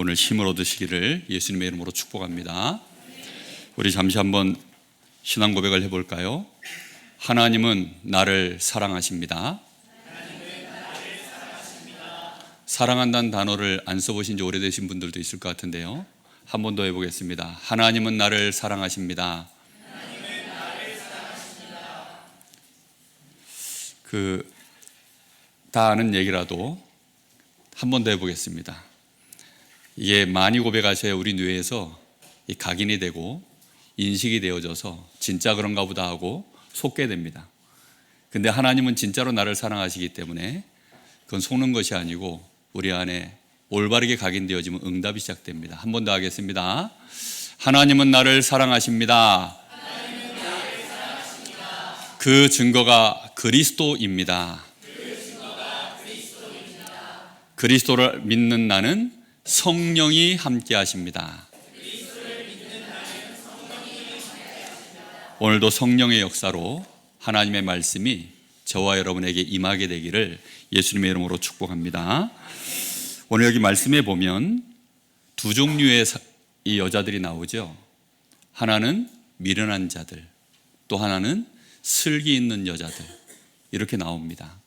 오늘 힘을 얻으시기를 예수님의 이름으로 축복합니다. 우리 잠시 한번 신앙 고백을 해볼까요? 하나님은 나를 사랑하십니다. 사랑한다는 단어를 안 써보신 지 오래되신 분들도 있을 것 같은데요, 한 번 더 해보겠습니다. 하나님은 나를 사랑하십니다. 다 아는 얘기라도 한 번 더 해보겠습니다. 이게 많이 고백하셔야 우리 뇌에서 각인이 되고 인식이 되어져서 진짜 그런가 보다 하고 속게 됩니다. 근데 하나님은 진짜로 나를 사랑하시기 때문에 그건 속는 것이 아니고 우리 안에 올바르게 각인되어지면 응답이 시작됩니다. 한 번 더 하겠습니다. 하나님은 나를 사랑하십니다. 그 증거가 그리스도입니다. 그리스도를 믿는 나는 성령이 함께 하십니다. 오늘도 성령의 역사로 하나님의 말씀이 저와 여러분에게 임하게 되기를 예수님의 이름으로 축복합니다. 오늘 여기 말씀에 보면 두 종류의 이 여자들이 나오죠. 하나는 미련한 자들, 또 하나는 슬기 있는 여자들, 이렇게 나옵니다.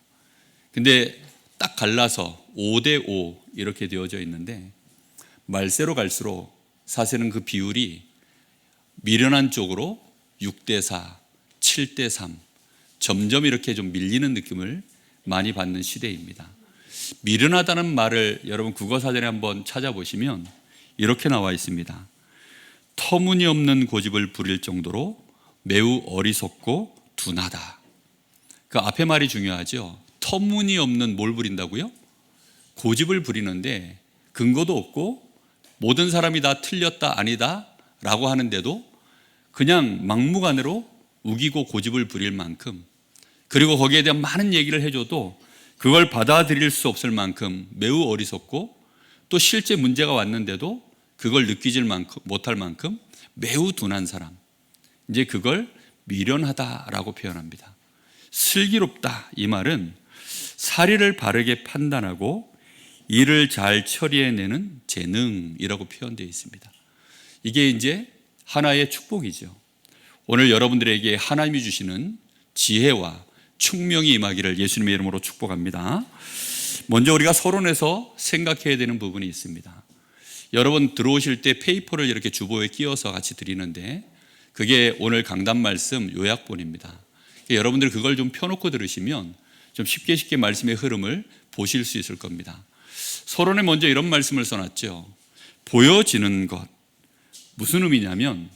근데 딱 갈라서 5대5 이렇게 되어져 있는데, 말세로 갈수록 사실은 그 비율이 미련한 쪽으로 6대4, 7대3 점점 이렇게 좀 밀리는 느낌을 많이 받는 시대입니다. 미련하다는 말을 여러분 국어사전에 한번 찾아보시면 이렇게 나와 있습니다. 터무니없는 고집을 부릴 정도로 매우 어리석고 둔하다. 그 앞에 말이 중요하죠. 터무니없는 뭘 부린다고요? 고집을 부리는데 근거도 없고 모든 사람이 다 틀렸다 아니다 라고 하는데도 그냥 막무가내로 우기고 고집을 부릴 만큼, 그리고 거기에 대한 많은 얘기를 해줘도 그걸 받아들일 수 없을 만큼 매우 어리석고, 또 실제 문제가 왔는데도 그걸 느끼질 못할 만큼 매우 둔한 사람, 이제 그걸 미련하다라고 표현합니다. 슬기롭다, 이 말은 사리를 바르게 판단하고 일을 잘 처리해내는 재능이라고 표현되어 있습니다. 이게 이제 하나의 축복이죠. 오늘 여러분들에게 하나님이 주시는 지혜와 총명이 임하기를 예수님의 이름으로 축복합니다. 먼저 우리가 서론에서 생각해야 되는 부분이 있습니다. 여러분 들어오실 때 페이퍼를 이렇게 주보에 끼워서 같이 드리는데, 그게 오늘 강단 말씀 요약본입니다. 여러분들 그걸 좀 펴놓고 들으시면 좀 쉽게 말씀의 흐름을 보실 수 있을 겁니다. 서론에 먼저 이런 말씀을 써놨죠. 보여지는 것. 무슨 의미냐면,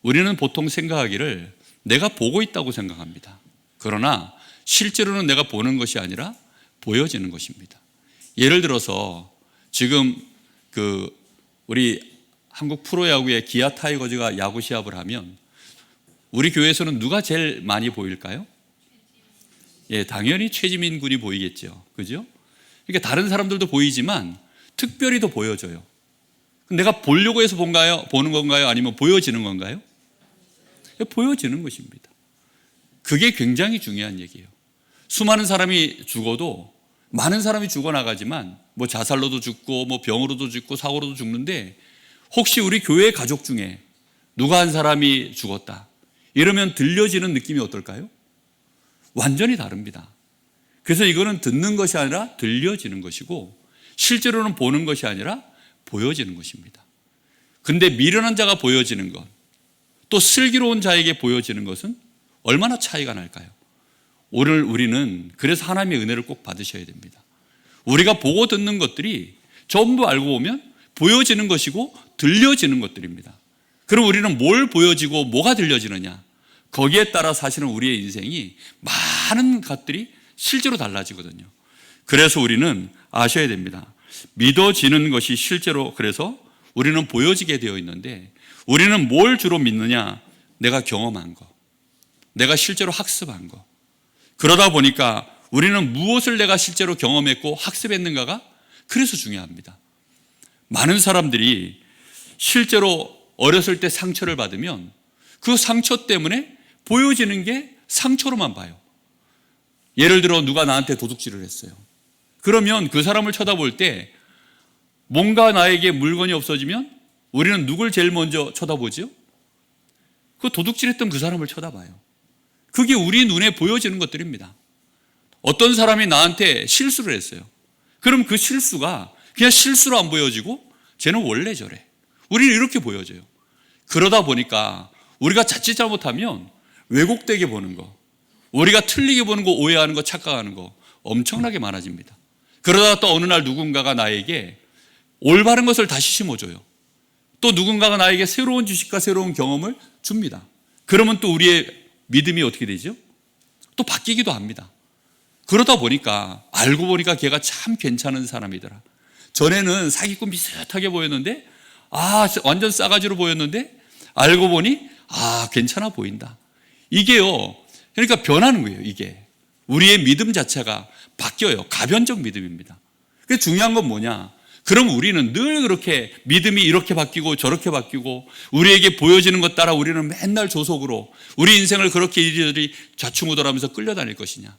우리는 보통 생각하기를 내가 보고 있다고 생각합니다. 그러나 실제로는 내가 보는 것이 아니라 보여지는 것입니다. 예를 들어서 지금 우리 한국 프로야구의 기아 타이거즈가 야구 시합을 하면 우리 교회에서는 누가 제일 많이 보일까요? 당연히 최지민 군이 보이겠죠. 그죠? 그러니까 다른 사람들도 보이지만 특별히 더 보여져요. 내가 보려고 해서 보는 건가요? 아니면 보여지는 건가요? 보여지는 것입니다. 그게 굉장히 중요한 얘기예요. 수많은 사람이 죽어도, 많은 사람이 죽어나가지만 뭐 자살로도 죽고 뭐 병으로도 죽고 사고로도 죽는데, 혹시 우리 교회 가족 중에 누가 한 사람이 죽었다 이러면 들려지는 느낌이 어떨까요? 완전히 다릅니다. 그래서 이거는 듣는 것이 아니라 들려지는 것이고, 실제로는 보는 것이 아니라 보여지는 것입니다. 근데 미련한 자가 보여지는 것, 또 슬기로운 자에게 보여지는 것은 얼마나 차이가 날까요? 오늘 우리는 그래서 하나님의 은혜를 꼭 받으셔야 됩니다. 우리가 보고 듣는 것들이 전부 알고 보면 보여지는 것이고 들려지는 것들입니다. 그럼 우리는 뭘 보여지고 뭐가 들려지느냐, 거기에 따라 사실은 우리의 인생이 많은 것들이 실제로 달라지거든요. 그래서 우리는 아셔야 됩니다. 믿어지는 것이 실제로, 그래서 우리는 보여지게 되어 있는데, 우리는 뭘 주로 믿느냐? 내가 경험한 거, 내가 실제로 학습한 거. 그러다 보니까 우리는 무엇을 내가 실제로 경험했고 학습했는가가 그래서 중요합니다. 많은 사람들이 실제로 어렸을 때 상처를 받으면 그 상처 때문에 보여지는 게 상처로만 봐요. 예를 들어 누가 나한테 도둑질을 했어요. 그러면 그 사람을 쳐다볼 때 뭔가 나에게 물건이 없어지면 우리는 누굴 제일 먼저 쳐다보죠? 그 도둑질했던 그 사람을 쳐다봐요. 그게 우리 눈에 보여지는 것들입니다. 어떤 사람이 나한테 실수를 했어요. 그럼 그 실수가 그냥 실수로 안 보여지고 쟤는 원래 저래. 우리는 이렇게 보여져요. 그러다 보니까 우리가 자칫 잘못하면 왜곡되게 보는 거, 우리가 틀리게 보는 거, 오해하는 거, 착각하는 거 엄청나게 많아집니다. 그러다가 또 어느 날 누군가가 나에게 올바른 것을 다시 심어줘요. 또 누군가가 나에게 새로운 지식과 새로운 경험을 줍니다. 그러면 또 우리의 믿음이 어떻게 되죠? 또 바뀌기도 합니다. 그러다 보니까 알고 보니까 걔가 참 괜찮은 사람이더라. 전에는 사기꾼 비슷하게 보였는데 완전 싸가지로 보였는데 알고 보니 괜찮아 보인다. 이게요, 그러니까 변하는 거예요. 이게 우리의 믿음 자체가 바뀌어요. 가변적 믿음입니다. 그래서 중요한 건 뭐냐? 그럼 우리는 늘 그렇게 믿음이 이렇게 바뀌고 저렇게 바뀌고 우리에게 보여지는 것 따라 우리는 맨날 조속으로 우리 인생을 그렇게 이리저리 좌충우돌하면서 끌려다닐 것이냐?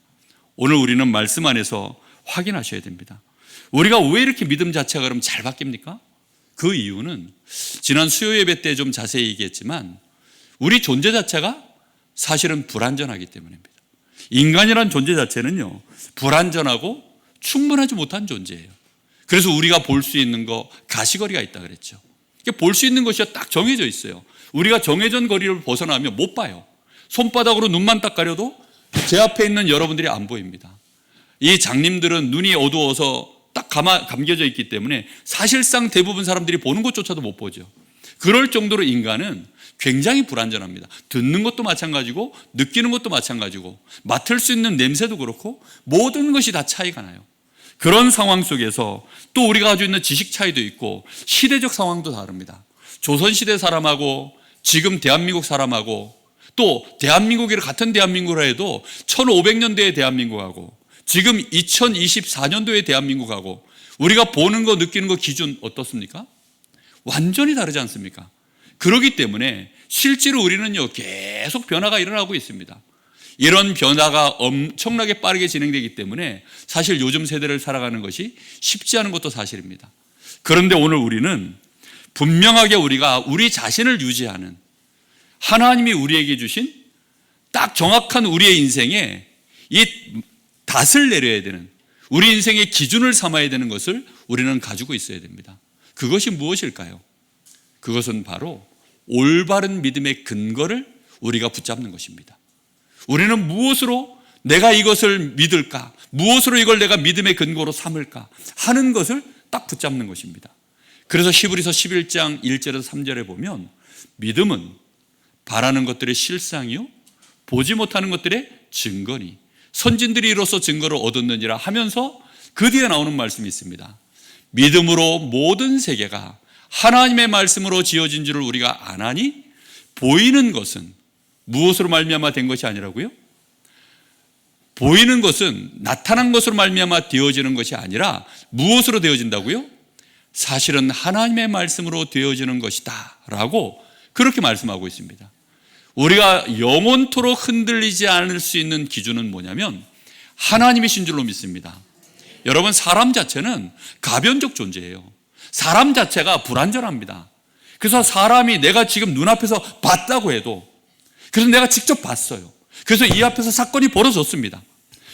오늘 우리는 말씀 안에서 확인하셔야 됩니다. 우리가 왜 이렇게 믿음 자체가 그럼 잘 바뀝니까? 그 이유는 지난 수요 예배 때 좀 자세히 얘기했지만 우리 존재 자체가 사실은 불완전하기 때문입니다. 인간이란 존재 자체는요, 불완전하고 충분하지 못한 존재예요. 그래서 우리가 볼 수 있는 거 가시거리가 있다 그랬죠. 볼 수 있는 것이 딱 정해져 있어요. 우리가 정해진 거리를 벗어나면 못 봐요. 손바닥으로 눈만 딱 가려도 제 앞에 있는 여러분들이 안 보입니다. 이 장님들은 눈이 어두워서 딱 감겨져 있기 때문에 사실상 대부분 사람들이 보는 것조차도 못 보죠. 그럴 정도로 인간은 굉장히 불완전합니다. 듣는 것도 마찬가지고 느끼는 것도 마찬가지고 맡을 수 있는 냄새도 그렇고 모든 것이 다 차이가 나요. 그런 상황 속에서 또 우리가 가지고 있는 지식 차이도 있고 시대적 상황도 다릅니다. 조선시대 사람하고 지금 대한민국 사람하고 또 대한민국이라 같은 대한민국이라 해도 1500년대의 대한민국하고 지금 2024년도의 대한민국하고 우리가 보는 거 느끼는 거 기준 어떻습니까? 완전히 다르지 않습니까? 그렇기 때문에 실제로 우리는요 계속 변화가 일어나고 있습니다. 이런 변화가 엄청나게 빠르게 진행되기 때문에 사실 요즘 세대를 살아가는 것이 쉽지 않은 것도 사실입니다. 그런데 오늘 우리는 분명하게 우리가 우리 자신을 유지하는 하나님이 우리에게 주신 딱 정확한 우리의 인생에 이 닷을 내려야 되는 우리 인생의 기준을 삼아야 되는 것을 우리는 가지고 있어야 됩니다. 그것이 무엇일까요? 그것은 바로 올바른 믿음의 근거를 우리가 붙잡는 것입니다. 우리는 무엇으로 내가 이것을 믿을까? 무엇으로 이걸 내가 믿음의 근거로 삼을까? 하는 것을 딱 붙잡는 것입니다. 그래서 히브리서 11장 1절에서 3절에 보면 믿음은 바라는 것들의 실상이요 보지 못하는 것들의 증거니 선진들이 이로써 증거를 얻었느니라 하면서 그 뒤에 나오는 말씀이 있습니다. 믿음으로 모든 세계가 하나님의 말씀으로 지어진 줄을 우리가 아나니 보이는 것은 무엇으로 말미암아 된 것이 아니라고요? 보이는 것은 나타난 것으로 말미암아 되어지는 것이 아니라 무엇으로 되어진다고요? 사실은 하나님의 말씀으로 되어지는 것이다 라고 그렇게 말씀하고 있습니다. 우리가 영원토록 흔들리지 않을 수 있는 기준은 뭐냐면 하나님이신 줄로 믿습니다. 여러분, 사람 자체는 가변적 존재예요. 사람 자체가 불완전합니다. 그래서 사람이 내가 지금 눈앞에서 봤다고 해도 그래서 내가 직접 봤어요. 그래서 이 앞에서 사건이 벌어졌습니다.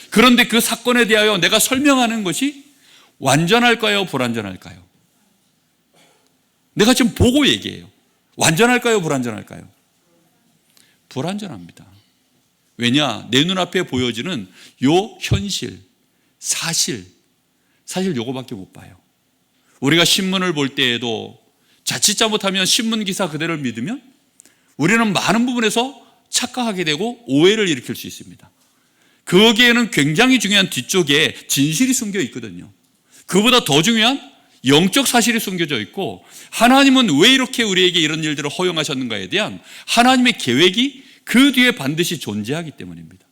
그런데 그 사건에 대하여 내가 설명하는 것이 완전할까요? 불완전할까요? 내가 지금 보고 얘기해요. 완전할까요? 불완전할까요? 불완전합니다. 왜냐? 내 눈앞에 보여지는 요 현실, 사실 요거밖에 못 봐요. 우리가 신문을 볼 때에도 자칫 잘못하면 신문 기사 그대로를 믿으면 우리는 많은 부분에서 착각하게 되고 오해를 일으킬 수 있습니다. 거기에는 굉장히 중요한 뒤쪽에 진실이 숨겨 있거든요. 그보다 더 중요한 영적 사실이 숨겨져 있고 하나님은 왜 이렇게 우리에게 이런 일들을 허용하셨는가에 대한 하나님의 계획이 그 뒤에 반드시 존재하기 때문입니다.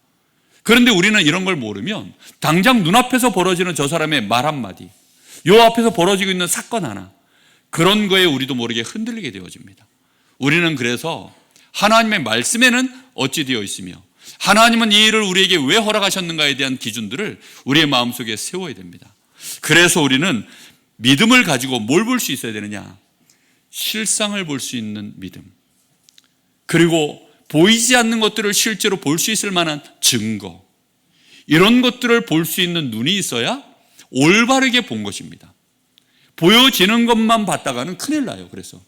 그런데 우리는 이런 걸 모르면 당장 눈앞에서 벌어지는 저 사람의 말 한마디, 요 앞에서 벌어지고 있는 사건 하나, 그런 거에 우리도 모르게 흔들리게 되어집니다. 우리는 그래서 하나님의 말씀에는 어찌 되어 있으며 하나님은 이 일을 우리에게 왜 허락하셨는가에 대한 기준들을 우리의 마음속에 세워야 됩니다. 그래서 우리는 믿음을 가지고 뭘 볼 수 있어야 되느냐? 실상을 볼 수 있는 믿음. 그리고 보이지 않는 것들을 실제로 볼 수 있을 만한 증거. 이런 것들을 볼 수 있는 눈이 있어야 올바르게 본 것입니다. 보여지는 것만 봤다가는 큰일 나요. 그래서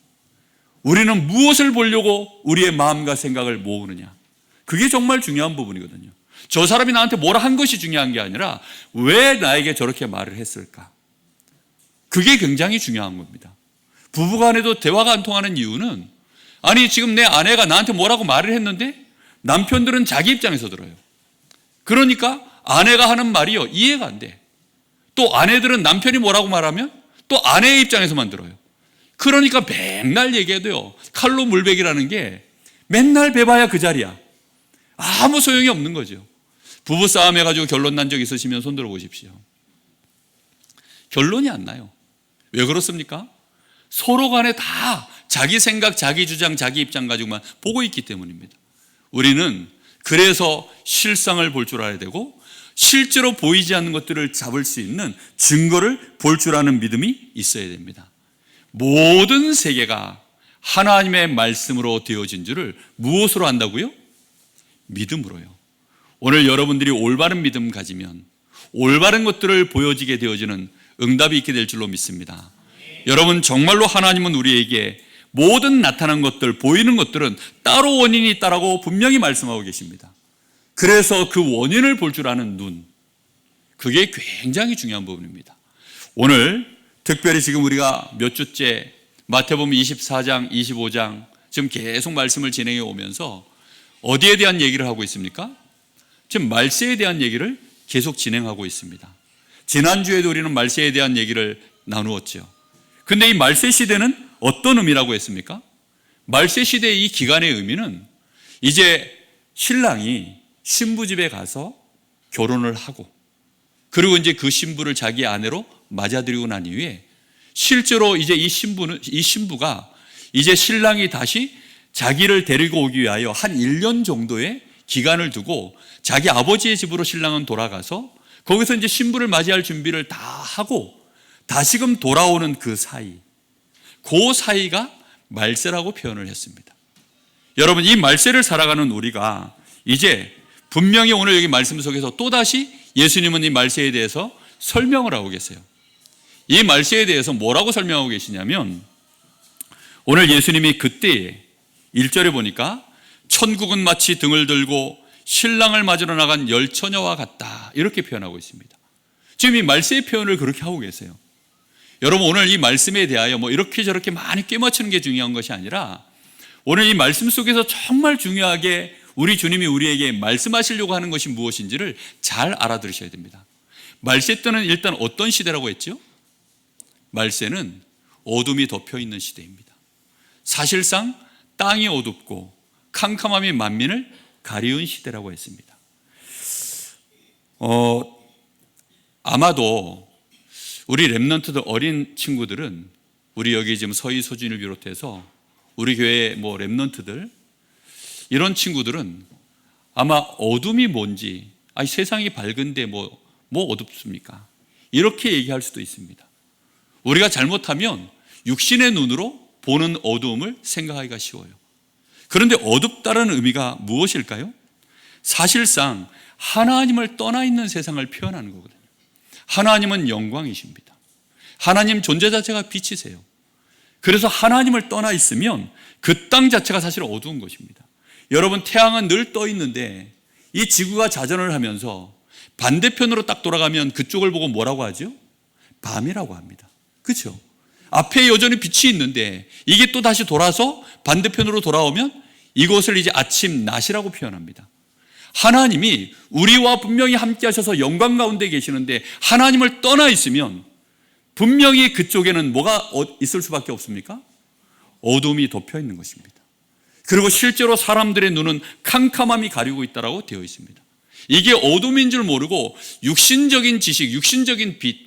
우리는 무엇을 보려고 우리의 마음과 생각을 모으느냐. 그게 정말 중요한 부분이거든요. 저 사람이 나한테 뭐라 한 것이 중요한 게 아니라 왜 나에게 저렇게 말을 했을까? 그게 굉장히 중요한 겁니다. 부부간에도 대화가 안 통하는 이유는, 아니 지금 내 아내가 나한테 뭐라고 말을 했는데 남편들은 자기 입장에서 들어요. 그러니까 아내가 하는 말이요 이해가 안 돼. 또 아내들은 남편이 뭐라고 말하면 또 아내의 입장에서만 들어요. 그러니까 맨날 얘기해도요, 칼로 물베기라는 게 맨날 베봐야 그 자리야. 아무 소용이 없는 거죠. 부부싸움 해가지고 결론 난 적 있으시면 손 들어 보십시오. 결론이 안 나요. 왜 그렇습니까? 서로 간에 다 자기 생각, 자기 주장, 자기 입장 가지고만 보고 있기 때문입니다. 우리는 그래서 실상을 볼 줄 알아야 되고, 실제로 보이지 않는 것들을 잡을 수 있는 증거를 볼 줄 아는 믿음이 있어야 됩니다. 모든 세계가 하나님의 말씀으로 되어진 줄을 무엇으로 안다고요? 믿음으로요. 오늘 여러분들이 올바른 믿음 가지면 올바른 것들을 보여지게 되어지는 응답이 있게 될 줄로 믿습니다. 여러분, 정말로 하나님은 우리에게 모든 나타난 것들, 보이는 것들은 따로 원인이 있다라고 분명히 말씀하고 계십니다. 그래서 그 원인을 볼 줄 아는 눈, 그게 굉장히 중요한 부분입니다. 오늘 특별히 지금 우리가 몇 주째 마태복음 24장, 25장 지금 계속 말씀을 진행해 오면서 어디에 대한 얘기를 하고 있습니까? 지금 말세에 대한 얘기를 계속 진행하고 있습니다. 지난주에도 우리는 말세에 대한 얘기를 나누었죠. 근데 이 말세 시대는 어떤 의미라고 했습니까? 말세 시대의 이 기간의 의미는 이제 신랑이 신부 집에 가서 결혼을 하고, 그리고 이제 그 신부를 자기 아내로 맞아들이고 난 이후에 실제로 이제 이 신부가 이제 신랑이 다시 자기를 데리고 오기 위하여 한 1년 정도의 기간을 두고 자기 아버지의 집으로 신랑은 돌아가서 거기서 이제 신부를 맞이할 준비를 다 하고 다시금 돌아오는 그 사이가 말세라고 표현을 했습니다. 여러분, 이 말세를 살아가는 우리가 이제 분명히 오늘 여기 말씀 속에서 또다시 예수님은 이 말세에 대해서 설명을 하고 계세요. 이 말세에 대해서 뭐라고 설명하고 계시냐면, 오늘 예수님이 그때에 1절에 보니까 천국은 마치 등을 들고 신랑을 맞으러 나간 열처녀와 같다, 이렇게 표현하고 있습니다. 지금 이 말세의 표현을 그렇게 하고 계세요. 여러분, 오늘 이 말씀에 대하여 뭐 이렇게 저렇게 많이 꿰맞추는 게 중요한 것이 아니라, 오늘 이 말씀 속에서 정말 중요하게 우리 주님이 우리에게 말씀하시려고 하는 것이 무엇인지를 잘 알아들으셔야 됩니다. 말세 때는 일단 어떤 시대라고 했죠? 말세는 어둠이 덮여 있는 시대입니다. 사실상 땅이 어둡고 캄캄함이 만민을 가리운 시대라고 했습니다. 아마도 우리 렘넌트들, 어린 친구들은, 우리 여기 지금 서희, 소준을 비롯해서 우리 교회 뭐 렘넌트들, 이런 친구들은 아마 어둠이 뭔지, 아니 세상이 밝은데 뭐 어둡습니까? 이렇게 얘기할 수도 있습니다. 우리가 잘못하면 육신의 눈으로 보는 어두움을 생각하기가 쉬워요. 그런데 어둡다는 의미가 무엇일까요? 사실상 하나님을 떠나 있는 세상을 표현하는 거거든요. 하나님은 영광이십니다. 하나님 존재 자체가 빛이세요. 그래서 하나님을 떠나 있으면 그 땅 자체가 사실 어두운 것입니다. 여러분, 태양은 늘 떠 있는데 이 지구가 자전을 하면서 반대편으로 딱 돌아가면 그쪽을 보고 뭐라고 하죠? 밤이라고 합니다. 그렇죠? 앞에 여전히 빛이 있는데 이게 또 다시 돌아서 반대편으로 돌아오면 이곳을 이제 아침, 낮이라고 표현합니다. 하나님이 우리와 분명히 함께 하셔서 영광 가운데 계시는데, 하나님을 떠나 있으면 분명히 그쪽에는 뭐가 있을 수밖에 없습니까? 어둠이 덮여 있는 것입니다. 그리고 실제로 사람들의 눈은 캄캄함이 가리고 있다고 되어 있습니다. 이게 어둠인 줄 모르고 육신적인 지식, 육신적인 빛,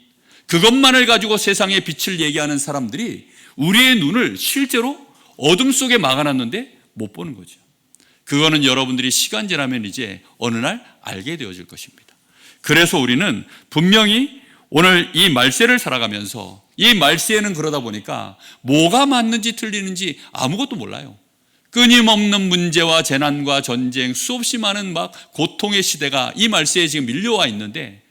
그것만을 가지고 세상의 빛을 얘기하는 사람들이 우리의 눈을 실제로 어둠 속에 막아놨는데 못 보는 거죠. 그거는 여러분들이 시간 지나면 이제 어느 날 알게 되어질 것입니다. 그래서 우리는 분명히 오늘 이 말세를 살아가면서 이 말세에는 그러다 보니까 뭐가 맞는지 틀리는지 아무것도 몰라요. 끊임없는 문제와 재난과 전쟁, 수없이 많은 막 고통의 시대가 이 말세에 지금 밀려와 있는데,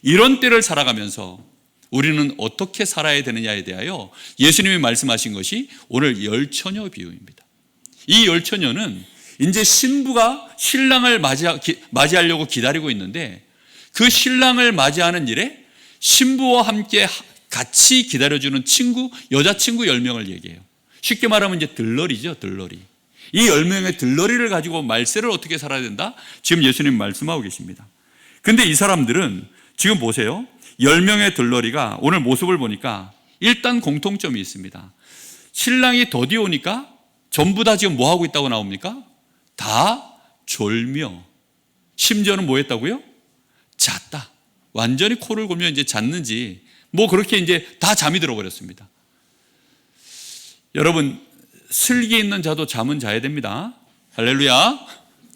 이런 때를 살아가면서 우리는 어떻게 살아야 되느냐에 대하여 예수님이 말씀하신 것이 오늘 열처녀 비유입니다. 이 열처녀는 이제 신부가 신랑을 맞이하려고 기다리고 있는데, 그 신랑을 맞이하는 일에 신부와 함께 같이 기다려주는 친구, 여자친구 10명을 얘기해요. 쉽게 말하면 이제 들러리죠, 들러리. 이 10명의 들러리를 가지고 말세를 어떻게 살아야 된다? 지금 예수님 말씀하고 계십니다. 근데 이 사람들은 지금 보세요. 10명의 들러리가 오늘 모습을 보니까 일단 공통점이 있습니다. 신랑이 더디 오니까 전부 다 지금 뭐 하고 있다고 나옵니까? 다 졸며, 심지어는 뭐 했다고요? 잤다. 완전히 코를 골며 이제 잤는지 뭐 그렇게 이제 다 잠이 들어버렸습니다. 여러분, 슬기 있는 자도 잠은 자야 됩니다. 할렐루야.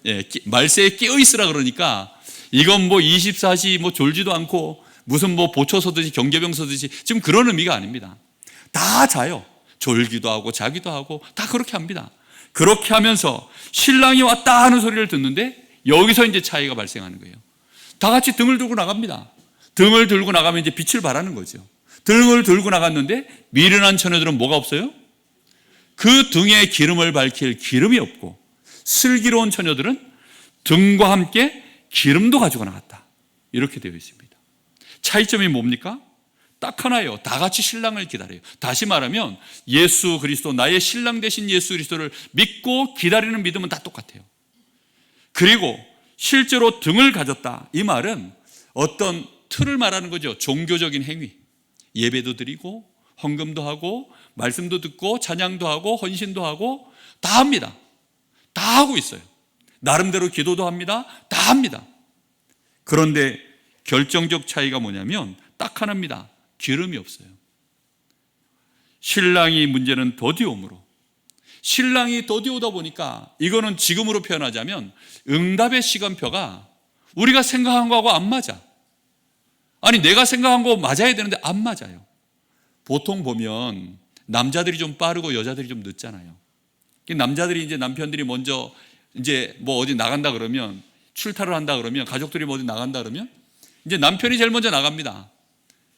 예, 말세에 깨어 있으라 그러니까 이건 뭐 24시 뭐 졸지도 않고 무슨 뭐 보초 서듯이 경계병 서듯이 지금 그런 의미가 아닙니다. 다 자요. 졸기도 하고 자기도 하고 다 그렇게 합니다. 그렇게 하면서 신랑이 왔다 하는 소리를 듣는데 여기서 이제 차이가 발생하는 거예요. 다 같이 등을 들고 나갑니다. 등을 들고 나가면 이제 빛을 발하는 거죠. 등을 들고 나갔는데 미련한 처녀들은 뭐가 없어요? 그 등에 기름을 밝힐 기름이 없고, 슬기로운 처녀들은 등과 함께 기름도 가지고 나갔다. 이렇게 되어 있습니다. 차이점이 뭡니까? 딱 하나예요. 다 같이 신랑을 기다려요. 다시 말하면 예수 그리스도, 나의 신랑 되신 예수 그리스도를 믿고 기다리는 믿음은 다 똑같아요. 그리고 실제로 등을 가졌다, 이 말은 어떤 틀을 말하는 거죠. 종교적인 행위, 예배도 드리고 헌금도 하고 말씀도 듣고 찬양도 하고 헌신도 하고 다 합니다. 다 하고 있어요. 나름대로 기도도 합니다. 다 합니다. 그런데 결정적 차이가 뭐냐면 딱 하나입니다. 기름이 없어요. 신랑이 문제는 더디옴으로, 신랑이 더디오다 보니까 이거는 지금으로 표현하자면 응답의 시간표가 우리가 생각한 거하고 안 맞아. 아니, 내가 생각한 거 맞아야 되는데 안 맞아요. 보통 보면 남자들이 좀 빠르고 여자들이 좀 늦잖아요. 남자들이 이제 남편들이 먼저 이제 뭐 어디 나간다 그러면, 출타를 한다 그러면, 가족들이 뭐 어디 나간다 그러면 이제 남편이 제일 먼저 나갑니다.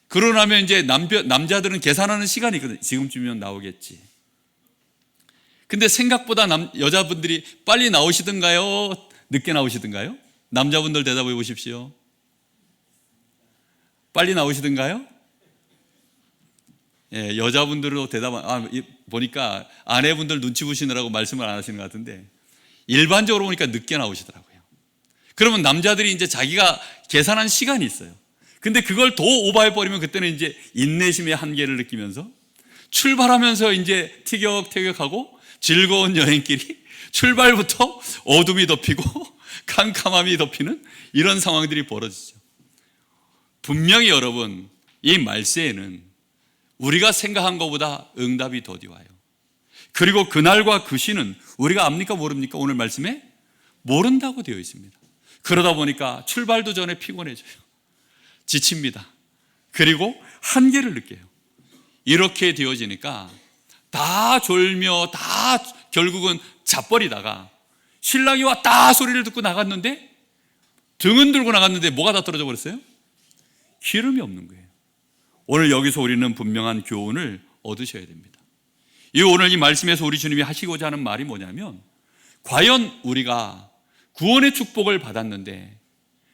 그러고 나면 이제 남자들은 계산하는 시간이 있거든요. 지금쯤이면 나오겠지. 근데 생각보다 여자분들이 빨리 나오시든가요? 늦게 나오시든가요? 남자분들 대답해 보십시오. 빨리 나오시든가요? 예, 여자분들도 보니까 아내분들 눈치 보시느라고 말씀을 안 하시는 것 같은데, 일반적으로 보니까 늦게 나오시더라고요. 그러면 남자들이 이제 자기가 계산한 시간이 있어요. 근데 그걸 더 오버해버리면 그때는 이제 인내심의 한계를 느끼면서 출발하면서 이제 티격태격하고 즐거운 여행길이 출발부터 어둠이 덮이고 캄캄함이 덮이는 이런 상황들이 벌어지죠. 분명히 여러분, 이 말세에는 우리가 생각한 것보다 응답이 더디와요. 그리고 그날과 그 시는 우리가 압니까 모릅니까? 오늘 말씀에 모른다고 되어 있습니다. 그러다 보니까 출발도 전에 피곤해져요. 지칩니다. 그리고 한계를 느껴요. 이렇게 되어지니까 다 졸며 다 결국은 자버리다가 신랑이 왔다 소리를 듣고 나갔는데, 등은 들고 나갔는데 뭐가 다 떨어져 버렸어요? 기름이 없는 거예요. 오늘 여기서 우리는 분명한 교훈을 얻으셔야 됩니다. 오늘 이 말씀에서 우리 주님이 하시고자 하는 말이 뭐냐면, 과연 우리가 구원의 축복을 받았는데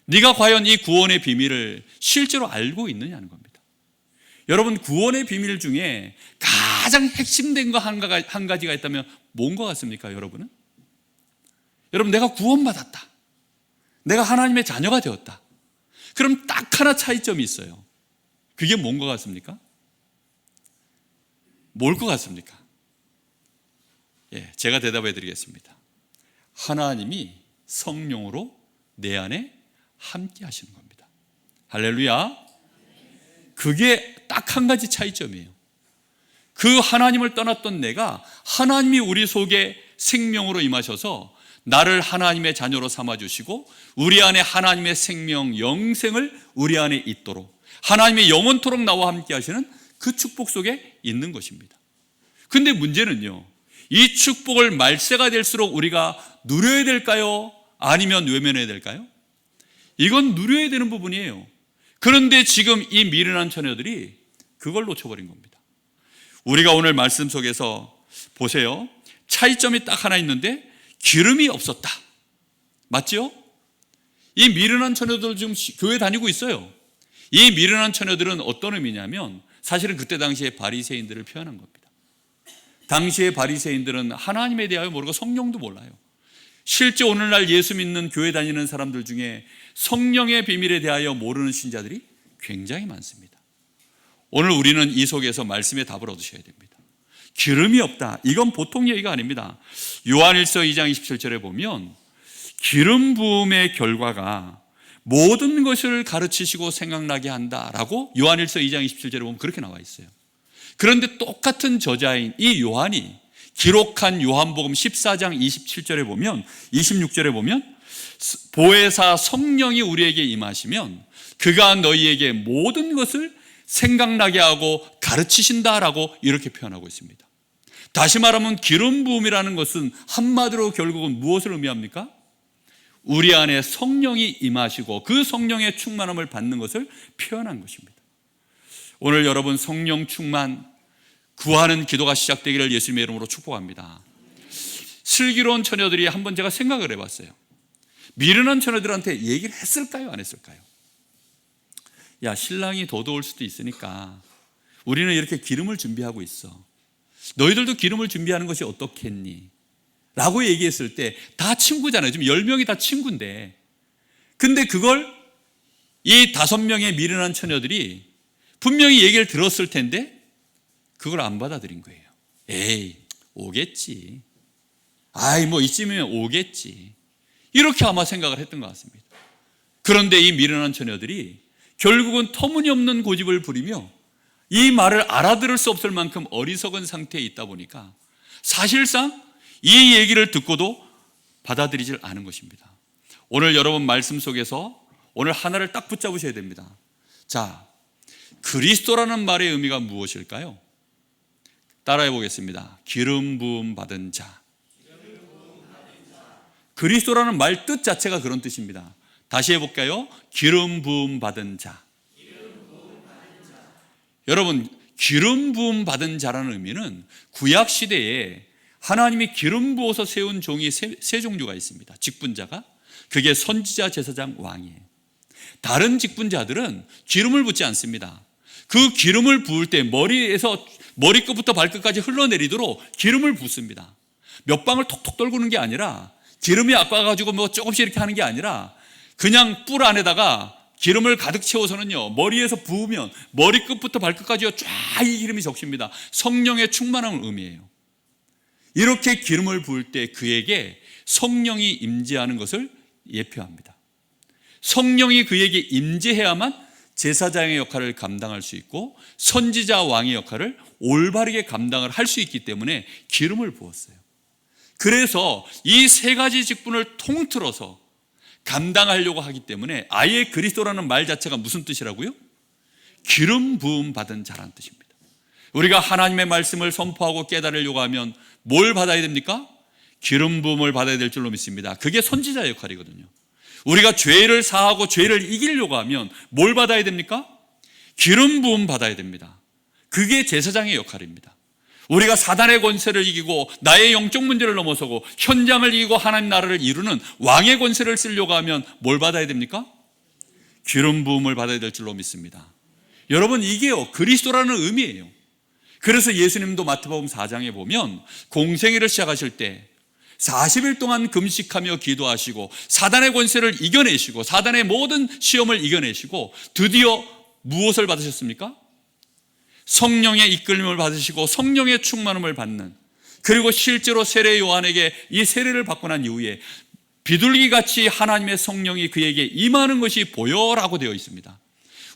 네가 과연 이 구원의 비밀을 실제로 알고 있느냐는 겁니다. 여러분, 구원의 비밀 중에 가장 핵심된 거 한 가지가 있다면 뭔 것 같습니까? 여러분은? 여러분, 내가 구원받았다, 내가 하나님의 자녀가 되었다. 그럼 딱 하나 차이점이 있어요. 그게 뭔 것 같습니까? 뭘 것 같습니까? 예, 제가 대답해 드리겠습니다. 하나님이 성령으로 내 안에 함께 하시는 겁니다. 할렐루야. 그게 딱 한 가지 차이점이에요. 그 하나님을 떠났던 내가 하나님이 우리 속에 생명으로 임하셔서 나를 하나님의 자녀로 삼아주시고 우리 안에 하나님의 생명, 영생을 우리 안에 있도록 하나님의 영원토록 나와 함께 하시는 그 축복 속에 있는 것입니다. 근데 문제는요, 이 축복을 말세가 될수록 우리가 누려야 될까요? 아니면 외면해야 될까요? 이건 누려야 되는 부분이에요. 그런데 지금 이 미련한 처녀들이 그걸 놓쳐버린 겁니다. 우리가 오늘 말씀 속에서 보세요. 차이점이 딱 하나 있는데 기름이 없었다. 맞죠? 이 미련한 처녀들 지금 교회 다니고 있어요. 이 미련한 처녀들은 어떤 의미냐면 사실은 그때 당시에 바리새인들을 표현한 겁니다. 당시의 바리새인들은 하나님에 대하여 모르고 성령도 몰라요. 실제 오늘날 예수 믿는 교회 다니는 사람들 중에 성령의 비밀에 대하여 모르는 신자들이 굉장히 많습니다. 오늘 우리는 이 속에서 말씀의 답을 얻으셔야 됩니다. 기름이 없다. 이건 보통 얘기가 아닙니다. 요한일서 2장 27절에 보면 기름 부음의 결과가 모든 것을 가르치시고 생각나게 한다라고 요한일서 2장 27절에 보면 그렇게 나와 있어요. 그런데 똑같은 저자인 이 요한이 기록한 요한복음 14장 27절에 보면 26절에 보면 보혜사 성령이 우리에게 임하시면 그가 너희에게 모든 것을 생각나게 하고 가르치신다라고 이렇게 표현하고 있습니다. 다시 말하면 기름 부음이라는 것은 한마디로 결국은 무엇을 의미합니까? 우리 안에 성령이 임하시고 그 성령의 충만함을 받는 것을 표현한 것입니다. 오늘 여러분 성령 충만 구하는 기도가 시작되기를 예수님의 이름으로 축복합니다. 슬기로운 처녀들이 한번 제가 생각을 해봤어요. 미련한 처녀들한테 얘기를 했을까요? 안 했을까요? 야, 신랑이 더더울 수도 있으니까 우리는 이렇게 기름을 준비하고 있어. 너희들도 기름을 준비하는 것이 어떻겠니? 라고 얘기했을 때 다 친구잖아요. 지금 10명이 다 친구인데, 근데 그걸 이 5명의 미련한 처녀들이 분명히 얘기를 들었을 텐데 그걸 안 받아들인 거예요. 에이, 오겠지. 아이, 뭐 이쯤이면 오겠지. 이렇게 아마 생각을 했던 것 같습니다. 그런데 이 미련한 처녀들이 결국은 터무니없는 고집을 부리며 이 말을 알아들을 수 없을 만큼 어리석은 상태에 있다 보니까 사실상 이 얘기를 듣고도 받아들이질 않은 것입니다. 오늘 여러분 말씀 속에서 오늘 하나를 딱 붙잡으셔야 됩니다. 자, 그리스도라는 말의 의미가 무엇일까요? 따라해 보겠습니다. 기름 부음 받은 자. 그리스도라는 말 뜻 자체가 그런 뜻입니다. 다시 해볼까요? 기름 부음 받은 자. 여러분, 기름 부음 받은 자라는 의미는 구약 시대에 하나님이 기름 부어서 세운 종이 세 종류가 있습니다. 직분자가. 그게 선지자, 제사장, 왕이에요. 다른 직분자들은 기름을 붓지 않습니다. 그 기름을 부을 때 머리에서 머리끝부터 발끝까지 흘러내리도록 기름을 붓습니다. 몇 방울 톡톡 떨구는 게 아니라 기름이 아까가지고 뭐 조금씩 이렇게 하는 게 아니라 그냥 뿔 안에다가 기름을 가득 채워서는요, 머리에서 부으면 머리끝부터 발끝까지요 쫙 이 기름이 적십니다. 성령의 충만함을 의미해요. 이렇게 기름을 부을 때 그에게 성령이 임재하는 것을 예표합니다. 성령이 그에게 임재해야만 제사장의 역할을 감당할 수 있고 선지자 왕의 역할을 올바르게 감당을 할 수 있기 때문에 기름을 부었어요. 그래서 이 세 가지 직분을 통틀어서 감당하려고 하기 때문에 아예 그리스도라는 말 자체가 무슨 뜻이라고요? 기름 부음 받은 자라는 뜻입니다. 우리가 하나님의 말씀을 선포하고 깨달으려고 하면 뭘 받아야 됩니까? 기름 부음을 받아야 될 줄로 믿습니다. 그게 선지자의 역할이거든요. 우리가 죄를 사하고 죄를 이기려고 하면 뭘 받아야 됩니까? 기름 부음 받아야 됩니다. 그게 제사장의 역할입니다. 우리가 사단의 권세를 이기고 나의 영적 문제를 넘어서고 현장을 이기고 하나님 나라를 이루는 왕의 권세를 쓰려고 하면 뭘 받아야 됩니까? 기름 부음을 받아야 될 줄로 믿습니다. 여러분, 이게요 그리스도라는 의미예요. 그래서 예수님도 마태복음 4장에 보면 공생애를 시작하실 때 40일 동안 금식하며 기도하시고 사단의 권세를 이겨내시고 사단의 모든 시험을 이겨내시고 드디어 무엇을 받으셨습니까? 성령의 이끌림을 받으시고 성령의 충만함을 받는, 그리고 실제로 세례 요한에게 이 세례를 받고 난 이후에 비둘기같이 하나님의 성령이 그에게 임하는 것이 보여라고 되어 있습니다.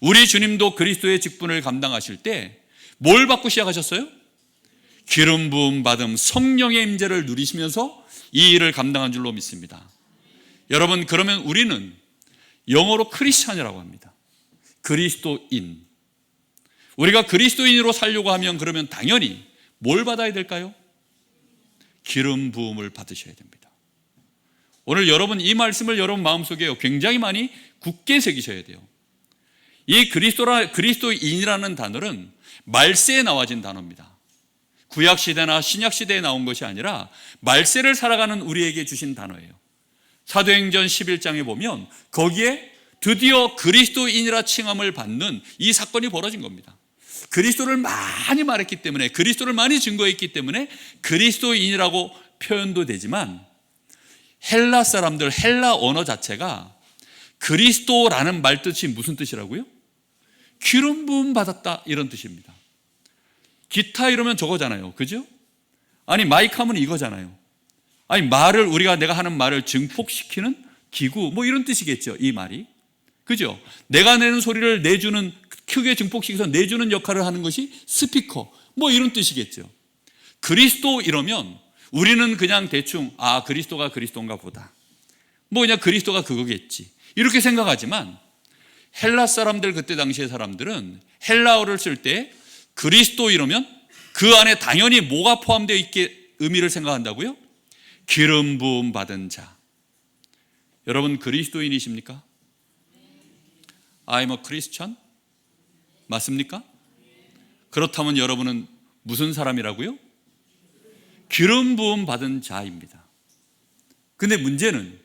우리 주님도 그리스도의 직분을 감당하실 때 뭘 받고 시작하셨어요? 기름 부음 받음, 성령의 임재를 누리시면서 이 일을 감당한 줄로 믿습니다. 여러분, 그러면 우리는 영어로 크리스찬이라고 합니다. 그리스도인. 우리가 그리스도인으로 살려고 하면 그러면 당연히 뭘 받아야 될까요? 기름 부음을 받으셔야 됩니다. 오늘 여러분 이 말씀을 여러분 마음속에 굉장히 많이 굳게 새기셔야 돼요. 이 그리스도인이라는 단어는 말세에 나와진 단어입니다. 구약시대나 신약시대에 나온 것이 아니라 말세를 살아가는 우리에게 주신 단어예요. 사도행전 11장에 보면 거기에 드디어 그리스도인이라 칭함을 받는 이 사건이 벌어진 겁니다. 그리스도를 많이 말했기 때문에, 그리스도를 많이 증거했기 때문에 그리스도인이라고 표현도 되지만, 헬라 사람들, 헬라 언어 자체가 그리스도라는 말 뜻이 무슨 뜻이라고요? 기름 부음 받았다, 이런 뜻입니다. 기타 이러면 저거잖아요, 그죠? 아니 마이크 하면 이거잖아요. 아니 말을, 내가 하는 말을 증폭시키는 기구, 뭐 이런 뜻이겠죠, 이 말이. 그죠? 내가 내는 소리를 내주는, 크게 증폭시켜서 내주는 역할을 하는 것이 스피커, 뭐 이런 뜻이겠죠. 그리스도 이러면 우리는 그냥 대충 그리스도가 그리스도인가 보다, 뭐 그냥 그리스도가 그거겠지, 이렇게 생각하지만 헬라 사람들, 그때 당시의 사람들은 헬라어를 쓸 때 그리스도 이러면 그 안에 당연히 뭐가 포함되어 있게 의미를 생각한다고요? 기름 부음 받은 자. 여러분 그리스도인이십니까? I'm a Christian? 맞습니까? 그렇다면 여러분은 무슨 사람이라고요? 기름 부음 받은 자입니다. 근데 문제는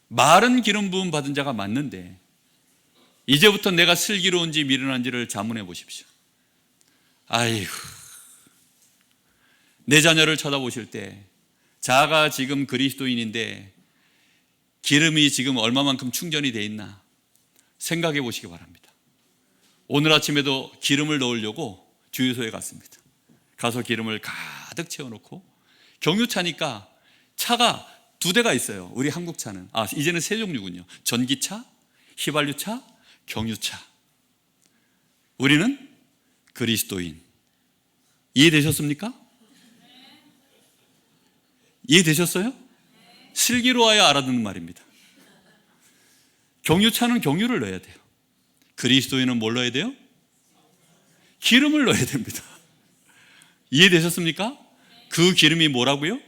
말은 기름 부음 받은 자가 맞는데 이제부터 내가 슬기로운지 미련한지를 자문해 보십시오. 아이고, 내 자녀를 쳐다보실 때 자가 지금 그리스도인인데 기름이 지금 얼마만큼 충전이 돼 있나 생각해 보시기 바랍니다. 오늘 아침에도 기름을 넣으려고 주유소에 갔습니다. 가서 기름을 가득 채워놓고, 경유차니까 차가 두 대가 있어요. 우리 한국 차는 이제는 세 종류군요. 전기차, 휘발유차, 경유차. 우리는 그리스도인. 이해되셨습니까? 이해되셨어요? 슬기로워야 알아듣는 말입니다. 경유차는 경유를 넣어야 돼요. 그리스도인은 뭘 넣어야 돼요? 기름을 넣어야 됩니다. 이해되셨습니까? 그 기름이 뭐라고요?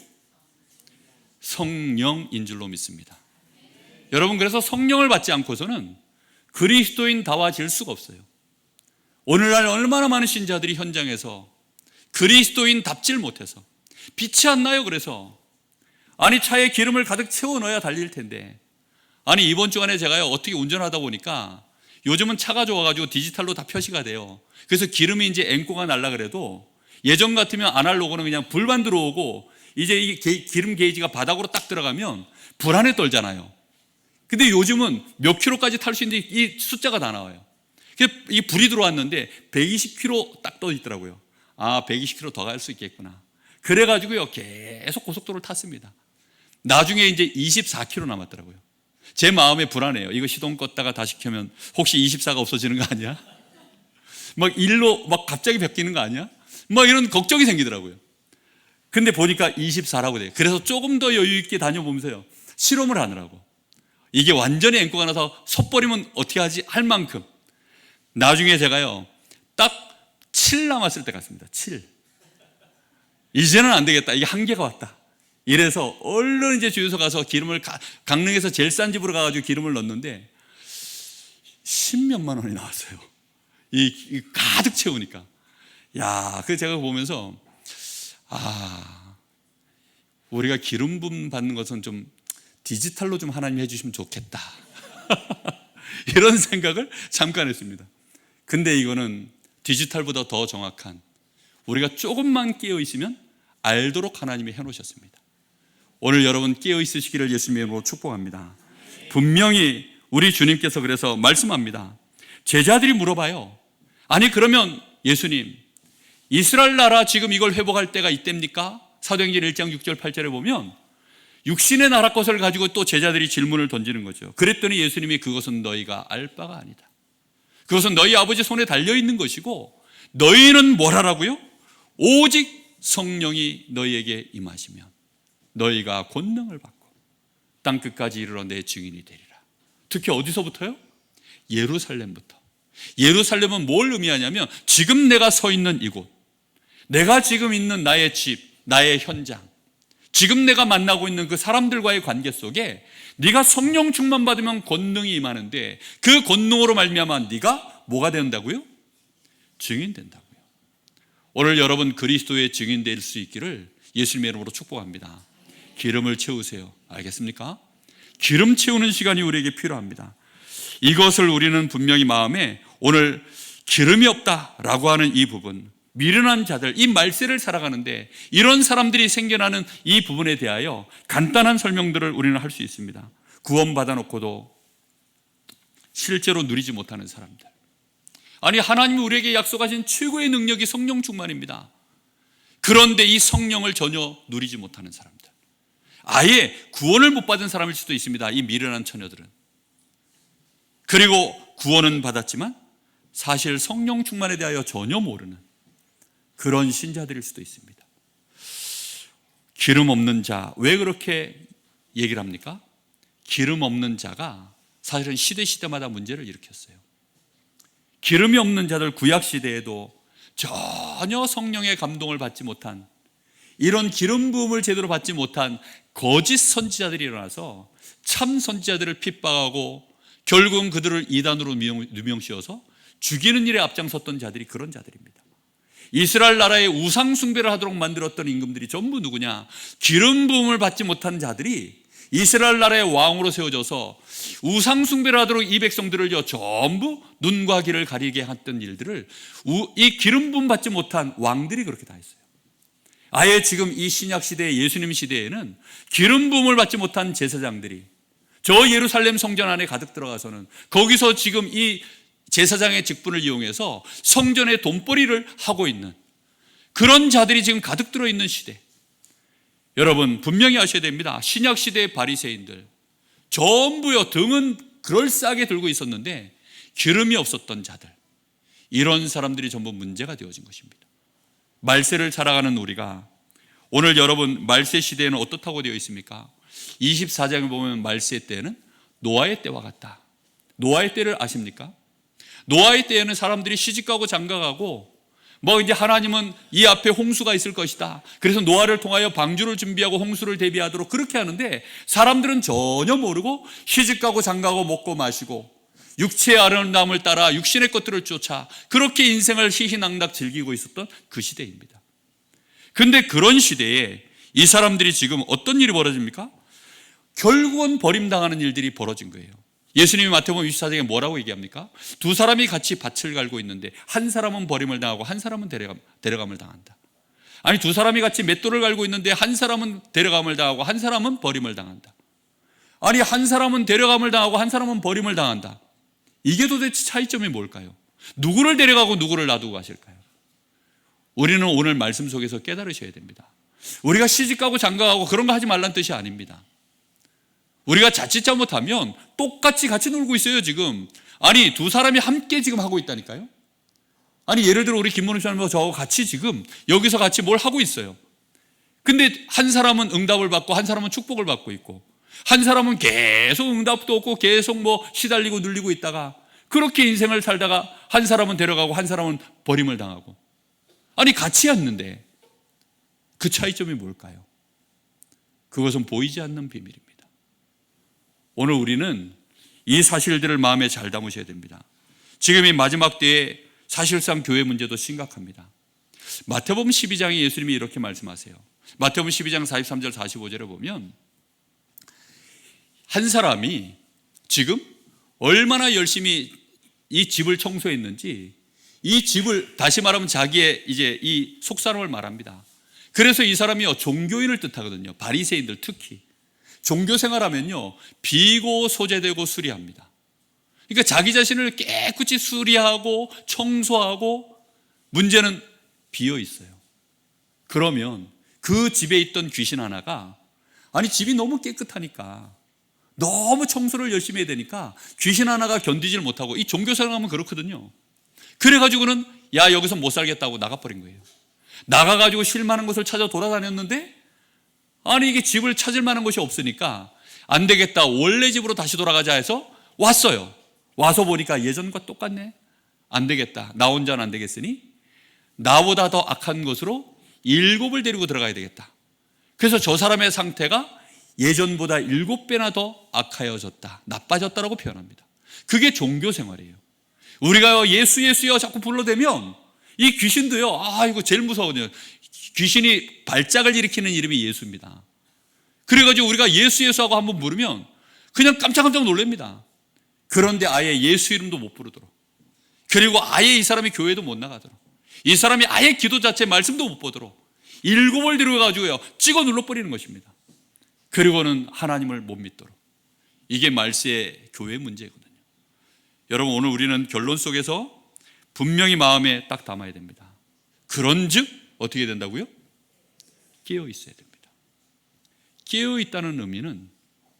성령인 줄로 믿습니다. 여러분, 그래서 성령을 받지 않고서는 그리스도인다워질 수가 없어요. 오늘날 얼마나 많은 신자들이 현장에서 그리스도인답질 못해서 빛이 안 나요. 그래서 차에 기름을 가득 채워 넣어야 달릴 텐데, 이번 주간에 제가요 어떻게 운전하다 보니까 요즘은 차가 좋아가지고 디지털로 다 표시가 돼요. 그래서 기름이 이제 앵꼬가 날라 그래도 예전 같으면 아날로그는 그냥 불만 들어오고 이제 이 기름 게이지가 바닥으로 딱 들어가면 불안에 떨잖아요. 근데 요즘은 몇 킬로까지 탈 수 있는데 이 숫자가 다 나와요. 이 불이 들어왔는데 120km 딱 떠 있더라고요. 120km 더 갈 수 있겠구나. 그래가지고요 계속 고속도로를 탔습니다. 나중에 이제 24km 남았더라고요. 제 마음에 불안해요. 이거 시동 껐다가 다시 켜면 혹시 24가 없어지는 거 아니야? 막 일로 막 갑자기 바뀌는 거 아니야? 막 이런 걱정이 생기더라고요. 근데 보니까 24라고 돼요. 그래서 조금 더 여유 있게 다녀보면서요 실험을 하느라고, 이게 완전히 앵꼬가 나서 섣버리면 어떻게 하지 할 만큼, 나중에 제가요 딱 7 남았을 때 갔습니다. 7. 이제는 안 되겠다, 이게 한계가 왔다. 이래서 얼른 이제 주유소 가서 기름을 강릉에서 제일 싼 집으로 가가지고 기름을 넣었는데 10몇만 원이 나왔어요. 이 가득 채우니까. 그래서 제가 보면서 우리가 기름 부음 받는 것은 좀 디지털로 좀 하나님 해주시면 좋겠다. 이런 생각을 잠깐 했습니다. 근데 이거는 디지털보다 더 정확한, 우리가 조금만 깨어 있으면 알도록 하나님이 해놓으셨습니다. 오늘 여러분 깨어 있으시기를 예수님의 이름으로 축복합니다. 분명히 우리 주님께서 그래서 말씀합니다. 제자들이 물어봐요. 그러면 예수님, 이스라엘 나라 지금 이걸 회복할 때가 이때입니까? 사도행전 1장 6절 8절에 보면 육신의 나라 것을 가지고 또 제자들이 질문을 던지는 거죠. 그랬더니 예수님이 그것은 너희가 알 바가 아니다. 그것은 너희 아버지 손에 달려있는 것이고 너희는 뭘 하라고요? 오직 성령이 너희에게 임하시면 너희가 권능을 받고 땅끝까지 이르러 내 증인이 되리라. 특히 어디서부터요? 예루살렘부터. 예루살렘은 뭘 의미하냐면 지금 내가 서 있는 이곳, 내가 지금 있는 나의 집, 나의 현장, 지금 내가 만나고 있는 그 사람들과의 관계 속에 네가 성령 충만 받으면 권능이 임하는데 그 권능으로 말미암아 네가 뭐가 된다고요? 증인 된다고요. 오늘 여러분 그리스도의 증인 될 수 있기를 예수님의 이름으로 축복합니다. 기름을 채우세요. 알겠습니까? 기름 채우는 시간이 우리에게 필요합니다. 이것을 우리는 분명히 마음에 오늘 기름이 없다라고 하는 이 부분, 미련한 자들, 이 말세를 살아가는데 이런 사람들이 생겨나는 이 부분에 대하여 간단한 설명들을 우리는 할 수 있습니다. 구원받아 놓고도 실제로 누리지 못하는 사람들. 아니, 하나님이 우리에게 약속하신 최고의 능력이 성령 충만입니다. 그런데 이 성령을 전혀 누리지 못하는 사람들, 아예 구원을 못 받은 사람일 수도 있습니다. 이 미련한 처녀들은. 그리고 구원은 받았지만 사실 성령 충만에 대하여 전혀 모르는 그런 신자들일 수도 있습니다. 기름 없는 자, 왜 그렇게 얘기를 합니까? 기름 없는 자가 사실은 시대마다 문제를 일으켰어요. 기름이 없는 자들, 구약 시대에도 전혀 성령의 감동을 받지 못한, 이런 기름 부음을 제대로 받지 못한 거짓 선지자들이 일어나서 참 선지자들을 핍박하고 결국은 그들을 이단으로 누명씌워서 죽이는 일에 앞장섰던 자들이 그런 자들입니다. 이스라엘 나라의 우상 숭배를 하도록 만들었던 임금들이 전부 누구냐? 기름 부음을 받지 못한 자들이 이스라엘 나라의 왕으로 세워져서 우상 숭배를 하도록 이 백성들을요 전부 눈과 귀를 가리게 했던 일들을 이 기름 부음 받지 못한 왕들이 그렇게 다 했어요. 아예 지금 이 신약 시대, 예수님 시대에는 기름 부음을 받지 못한 제사장들이 저 예루살렘 성전 안에 가득 들어가서는 거기서 지금 이 제사장의 직분을 이용해서 성전에 돈벌이를 하고 있는 그런 자들이 지금 가득 들어있는 시대. 여러분 분명히 아셔야 됩니다. 신약 시대의 바리새인들 전부요 등은 그럴싸하게 들고 있었는데 기름이 없었던 자들, 이런 사람들이 전부 문제가 되어진 것입니다. 말세를 살아가는 우리가 오늘 여러분 말세 시대에는 어떻다고 되어 있습니까? 24장에 보면 말세 때는 노아의 때와 같다. 노아의 때를 아십니까? 노아의 때에는 사람들이 시집가고 장가가고 이제 하나님은 이 앞에 홍수가 있을 것이다. 그래서 노아를 통하여 방주를 준비하고 홍수를 대비하도록 그렇게 하는데 사람들은 전혀 모르고 시집가고 장가가고 먹고 마시고 육체의 아름다움을 따라 육신의 것들을 쫓아 그렇게 인생을 희희낙낙 즐기고 있었던 그 시대입니다. 그런데 그런 시대에 이 사람들이 지금 어떤 일이 벌어집니까? 결국은 버림당하는 일들이 벌어진 거예요. 예수님이 마태복음 24장에 뭐라고 얘기합니까? 두 사람이 같이 밭을 갈고 있는데 한 사람은 버림을 당하고 한 사람은 데려감을 당한다. 아니, 두 사람이 같이 맷돌을 갈고 있는데 한 사람은 데려감을 당하고 한 사람은 버림을 당한다. 아니, 한 사람은 데려감을 당하고 한 사람은 버림을 당한다. 이게 도대체 차이점이 뭘까요? 누구를 데려가고 누구를 놔두고 가실까요? 우리는 오늘 말씀 속에서 깨달으셔야 됩니다. 우리가 시집가고 장가가고 그런 거 하지 말란 뜻이 아닙니다. 우리가 자칫 잘못하면 똑같이 같이 놀고 있어요 지금. 아니, 두 사람이 함께 지금 하고 있다니까요. 아니, 예를 들어 우리 김문우 씨하고 저하고 같이 지금 여기서 같이 뭘 하고 있어요. 근데 한 사람은 응답을 받고 한 사람은 축복을 받고 있고 한 사람은 계속 응답도 없고 계속 시달리고 눌리고 있다가 그렇게 인생을 살다가 한 사람은 데려가고 한 사람은 버림을 당하고. 아니, 같이 했는데 그 차이점이 뭘까요? 그것은 보이지 않는 비밀입니다. 오늘 우리는 이 사실들을 마음에 잘 담으셔야 됩니다. 지금 이 마지막 때에 사실상 교회 문제도 심각합니다. 마태복음 12장에 예수님이 이렇게 말씀하세요. 마태복음 12장 43절 45절에 보면 한 사람이 지금 얼마나 열심히 이 집을 청소했는지, 이 집을 다시 말하면 자기의 이제 이 속사람을 말합니다. 그래서 이 사람이요 종교인을 뜻하거든요. 바리새인들 특히 종교 생활하면요 비고 소재되고 수리합니다. 그러니까 자기 자신을 깨끗이 수리하고 청소하고, 문제는 비어 있어요. 그러면 그 집에 있던 귀신 하나가, 아니 집이 너무 깨끗하니까 너무 청소를 열심히 해야 되니까 귀신 하나가 견디질 못하고, 이 종교 생활하면 그렇거든요. 그래가지고는 야 여기서 못 살겠다고 나가버린 거예요. 나가가지고 쉴만한 곳을 찾아 돌아다녔는데 아니 이게 집을 찾을 만한 곳이 없으니까 안 되겠다, 원래 집으로 다시 돌아가자 해서 왔어요. 와서 보니까 예전과 똑같네. 안 되겠다. 나 혼자는 안 되겠으니 나보다 더 악한 것으로 7을 데리고 들어가야 되겠다. 그래서 저 사람의 상태가 예전보다 7배나 더 악하여졌다, 나빠졌다라고 표현합니다. 그게 종교 생활이에요. 우리가 예수 예수여 자꾸 불러대면 이 귀신도요, 이거 제일 무서워요. 귀신이 발작을 일으키는 이름이 예수입니다. 그래가지고 우리가 예수 예수하고 한번 부르면 그냥 깜짝깜짝 놀랍니다. 그런데 아예 예수 이름도 못 부르도록, 그리고 아예 이 사람이 교회도 못 나가도록, 이 사람이 아예 기도 자체 말씀도 못 보도록 7을 들어가지고요 찍어 눌러버리는 것입니다. 그리고는 하나님을 못 믿도록. 이게 말세의 교회 문제거든요. 여러분, 오늘 우리는 결론 속에서 분명히 마음에 딱 담아야 됩니다. 그런즉 어떻게 된다고요? 깨어 있어야 됩니다. 깨어 있다는 의미는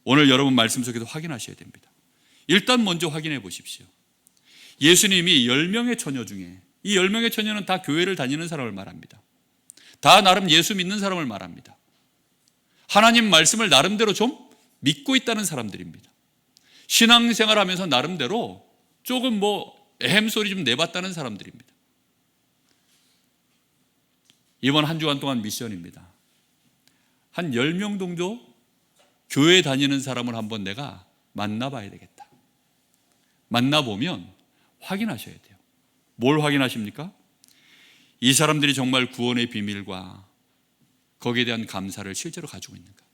오늘 여러분 말씀 속에서 확인하셔야 됩니다. 일단 먼저 확인해 보십시오. 예수님이 10명의 처녀 중에, 이 10명의 처녀는 다 교회를 다니는 사람을 말합니다. 다 나름 예수 믿는 사람을 말합니다. 하나님 말씀을 나름대로 좀 믿고 있다는 사람들입니다. 신앙생활 하면서 나름대로 조금 소리 좀 내봤다는 사람들입니다. 이번 한 주간 동안 미션입니다. 한 10명 정도 교회 다니는 사람을 한번 내가 만나봐야 되겠다. 만나보면 확인하셔야 돼요. 뭘 확인하십니까? 이 사람들이 정말 구원의 비밀과 거기에 대한 감사를 실제로 가지고 있는가.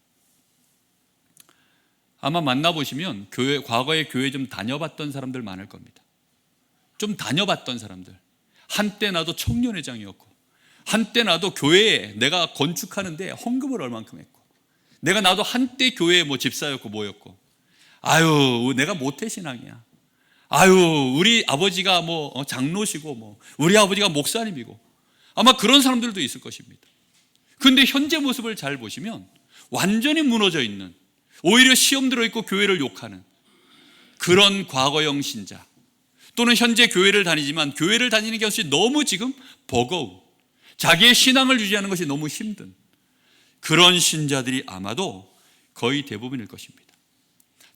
아마 만나보시면 과거에 교회 좀 다녀봤던 사람들 많을 겁니다. 좀 다녀봤던 사람들. 한때 나도 청년회장이었고, 한때 나도 교회에 내가 건축하는데 헌금을 얼만큼 했고, 나도 한때 교회에 집사였고 뭐였고, 내가 모태신앙이야. 우리 아버지가 장로시고 우리 아버지가 목사님이고, 아마 그런 사람들도 있을 것입니다. 근데 현재 모습을 잘 보시면 완전히 무너져 있는, 오히려 시험 들어있고 교회를 욕하는 그런 과거형 신자, 또는 현재 교회를 다니지만 교회를 다니는 것이 너무 지금 버거운, 자기의 신앙을 유지하는 것이 너무 힘든 그런 신자들이 아마도 거의 대부분일 것입니다.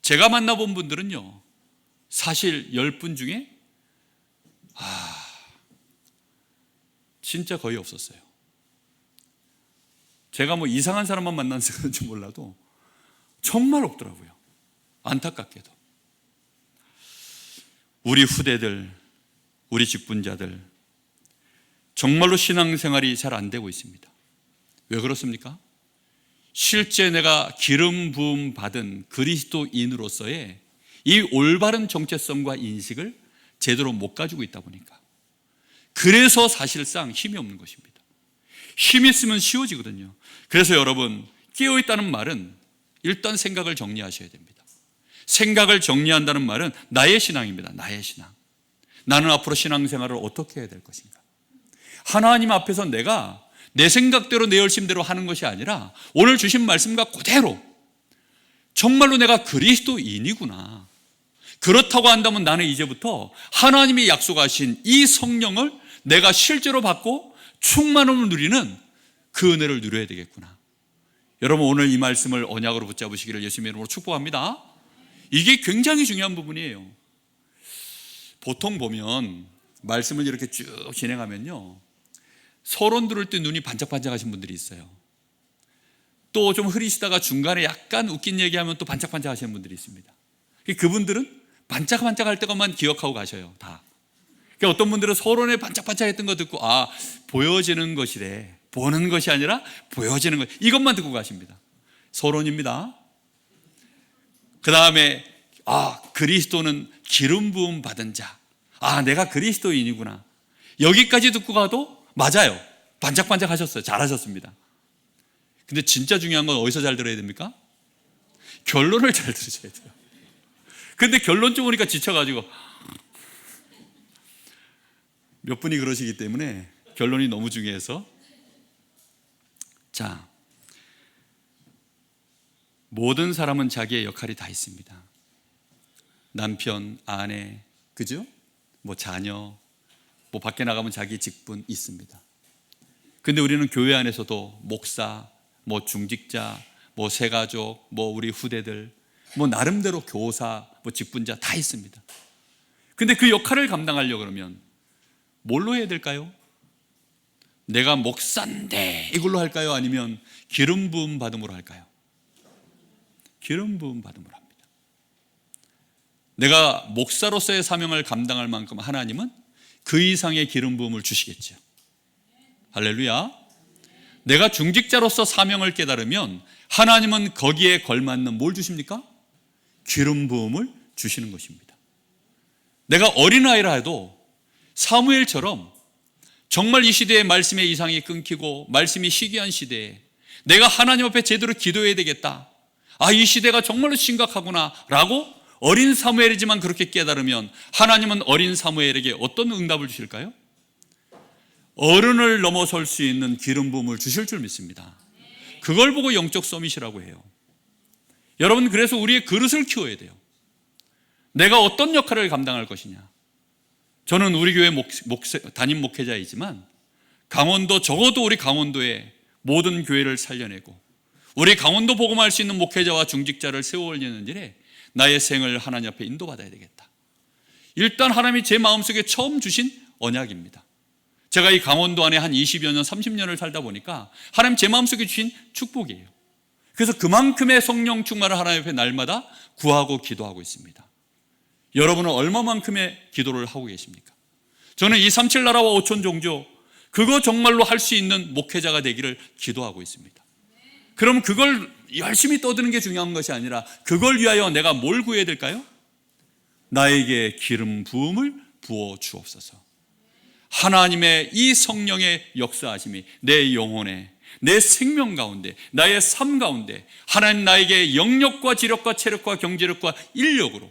제가 만나본 분들은요, 사실 10분 중에 진짜 거의 없었어요. 제가 이상한 사람만 만나서 그런지 몰라도 정말 없더라고요. 안타깝게도. 우리 후대들, 우리 직분자들 정말로 신앙생활이 잘 안 되고 있습니다. 왜 그렇습니까? 실제 내가 기름 부음 받은 그리스도인으로서의 이 올바른 정체성과 인식을 제대로 못 가지고 있다 보니까, 그래서 사실상 힘이 없는 것입니다. 힘이 있으면 쉬워지거든요. 그래서 여러분, 깨어있다는 말은 일단 생각을 정리하셔야 됩니다. 생각을 정리한다는 말은 나의 신앙입니다. 나의 신앙. 나는 앞으로 신앙생활을 어떻게 해야 될 것인가. 하나님 앞에서 내가 내 생각대로 내 열심대로 하는 것이 아니라 오늘 주신 말씀과 그대로 정말로 내가 그리스도인이구나. 그렇다고 한다면 나는 이제부터 하나님이 약속하신 이 성령을 내가 실제로 받고 충만함을 누리는 그 은혜를 누려야 되겠구나. 여러분, 오늘 이 말씀을 언약으로 붙잡으시기를 예수님의 이름으로 축복합니다. 이게 굉장히 중요한 부분이에요. 보통 보면 말씀을 이렇게 쭉 진행하면요, 서론 들을 때 눈이 반짝반짝하신 분들이 있어요. 또 좀 흐리시다가 중간에 약간 웃긴 얘기하면 또 반짝반짝 하시는 분들이 있습니다. 그분들은 반짝반짝할 때만 기억하고 가셔요, 다. 그러니까 어떤 분들은 서론에 반짝반짝했던 거 듣고 보여지는 것이래, 보는 것이 아니라 보여지는 것, 이것만 듣고 가십니다. 서론입니다. 그 다음에 그리스도는 기름 부음 받은 자, 내가 그리스도인이구나, 여기까지 듣고 가도 맞아요. 반짝반짝 하셨어요. 잘하셨습니다. 근데 진짜 중요한 건 어디서 잘 들어야 됩니까? 결론을 잘 들으셔야 돼요. 근데 결론 좀 오니까 지쳐가지고 몇 분이 그러시기 때문에 결론이 너무 중요해서. 자, 모든 사람은 자기의 역할이 다 있습니다. 남편, 아내, 그죠? 자녀, 밖에 나가면 자기 직분 있습니다. 근데 우리는 교회 안에서도 목사, 중직자, 새가족, 우리 후대들, 나름대로 교사, 직분자 다 있습니다. 근데 그 역할을 감당하려고 그러면 뭘로 해야 될까요? 내가 목사인데 이걸로 할까요? 아니면 기름 부음 받음으로 할까요? 기름 부음 받음으로 합니다. 내가 목사로서의 사명을 감당할 만큼 하나님은 그 이상의 기름 부음을 주시겠죠. 할렐루야. 내가 중직자로서 사명을 깨달으면 하나님은 거기에 걸맞는 뭘 주십니까? 기름 부음을 주시는 것입니다. 내가 어린아이라 해도 사무엘처럼 정말 이 시대에 말씀의 이상이 끊기고 말씀이 시기한 시대에 내가 하나님 앞에 제대로 기도해야 되겠다. 이 시대가 정말로 심각하구나 라고 어린 사무엘이지만 그렇게 깨달으면 하나님은 어린 사무엘에게 어떤 응답을 주실까요? 어른을 넘어설 수 있는 기름 부음을 주실 줄 믿습니다. 그걸 보고 영적 서밋이라고 해요. 여러분, 그래서 우리의 그릇을 키워야 돼요. 내가 어떤 역할을 감당할 것이냐. 저는 우리 교회 담임 목회자이지만 적어도 우리 강원도의 모든 교회를 살려내고 우리 강원도 복음할 수 있는 목회자와 중직자를 세워 올리는 일에 나의 생을 하나님 앞에 인도받아야 되겠다. 일단 하나님이 제 마음속에 처음 주신 언약입니다. 제가 이 강원도 안에 한 20여 년, 30년을 살다 보니까 하나님 제 마음속에 주신 축복이에요. 그래서 그만큼의 성령 충만을 하나님 앞에 날마다 구하고 기도하고 있습니다. 여러분은 얼마만큼의 기도를 하고 계십니까? 저는 237 나라와 5천 종교 그거 정말로 할 수 있는 목회자가 되기를 기도하고 있습니다. 그럼 그걸 열심히 떠드는 게 중요한 것이 아니라 그걸 위하여 내가 뭘 구해야 될까요? 나에게 기름 부음을 부어 주옵소서. 하나님의 이 성령의 역사하심이 내 영혼에, 내 생명 가운데, 나의 삶 가운데 하나님 나에게 영력과 지력과 체력과 경제력과 인력으로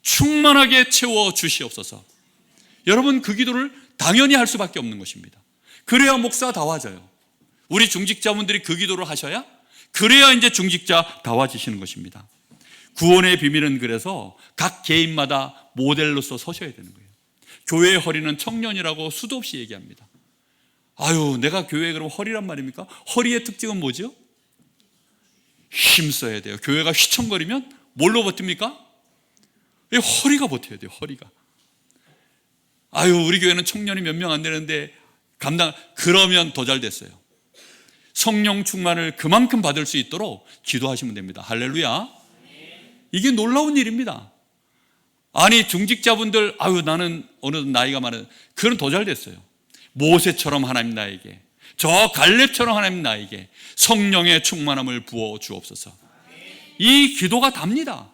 충만하게 채워 주시옵소서. 여러분, 그 기도를 당연히 할 수밖에 없는 것입니다. 그래야 목사다워져요. 우리 중직자분들이 그 기도를 하셔야 그래야 이제 중직자다워지시는 것입니다. 구원의 비밀은 그래서 각 개인마다 모델로서 서셔야 되는 거예요. 교회의 허리는 청년이라고 수도 없이 얘기합니다. 내가 교회에 그럼 허리란 말입니까? 허리의 특징은 뭐죠? 힘써야 돼요. 교회가 휘청거리면 뭘로 버팁니까? 허리가 버텨야 돼요. 허리가. 우리 교회는 청년이 몇 명 안 되는데 그러면 더 잘 됐어요. 성령 충만을 그만큼 받을 수 있도록 기도하시면 됩니다. 할렐루야. 이게 놀라운 일입니다. 중직자분들 나는 어느 나이가 많은 그건 더 잘 됐어요. 모세처럼 하나님 나에게, 저 갈렙처럼 하나님 나에게 성령의 충만함을 부어 주옵소서. 이 기도가 답니다.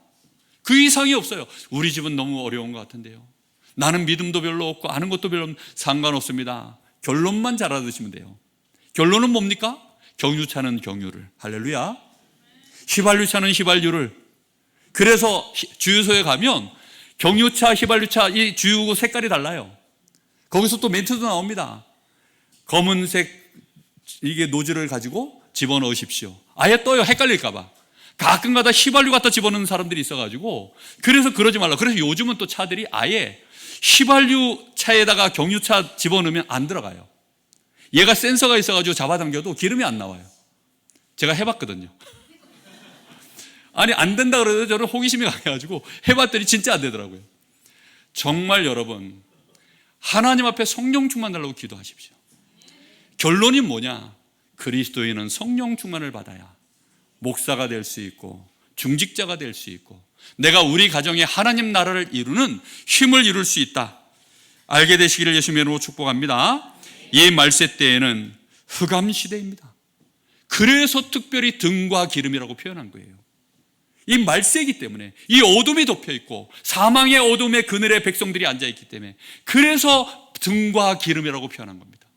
그 이상이 없어요. 우리 집은 너무 어려운 것 같은데요. 나는 믿음도 별로 없고 아는 것도 별로 상관없습니다. 결론만 잘 알아두시면 돼요. 결론은 뭡니까? 경유차는 경유를, 할렐루야. 휘발유차는 휘발유를. 그래서 주유소에 가면 경유차, 휘발유차 이 주유 색깔이 달라요. 거기서 또 멘트도 나옵니다. 검은색 이게 노즐을 가지고 집어넣으십시오. 아예 떠요. 헷갈릴까 봐. 가끔가다 휘발유 갖다 집어넣는 사람들이 있어가지고 그래서 그러지 말라. 그래서 요즘은 또 차들이 아예 휘발유 차에다가 경유차 집어넣으면 안 들어가요. 얘가 센서가 있어가지고 잡아당겨도 기름이 안 나와요. 제가 해봤거든요. 안 된다 그래도 저는 호기심이 강해가지고 해봤더니 진짜 안 되더라고요. 정말 여러분, 하나님 앞에 성령 충만 달라고 기도하십시오. 결론이 뭐냐? 그리스도인은 성령 충만을 받아야 목사가 될 수 있고 중직자가 될 수 있고 내가 우리 가정에 하나님 나라를 이루는 힘을 이룰 수 있다. 알게 되시기를 예수님의 이름으로 축복합니다. 이 말세 때에는 흑암 시대입니다. 그래서 특별히 등과 기름이라고 표현한 거예요. 이 말세이기 때문에 이 어둠이 덮여있고 사망의 어둠의 그늘에 백성들이 앉아있기 때문에 그래서 등과 기름이라고 표현한 겁니다.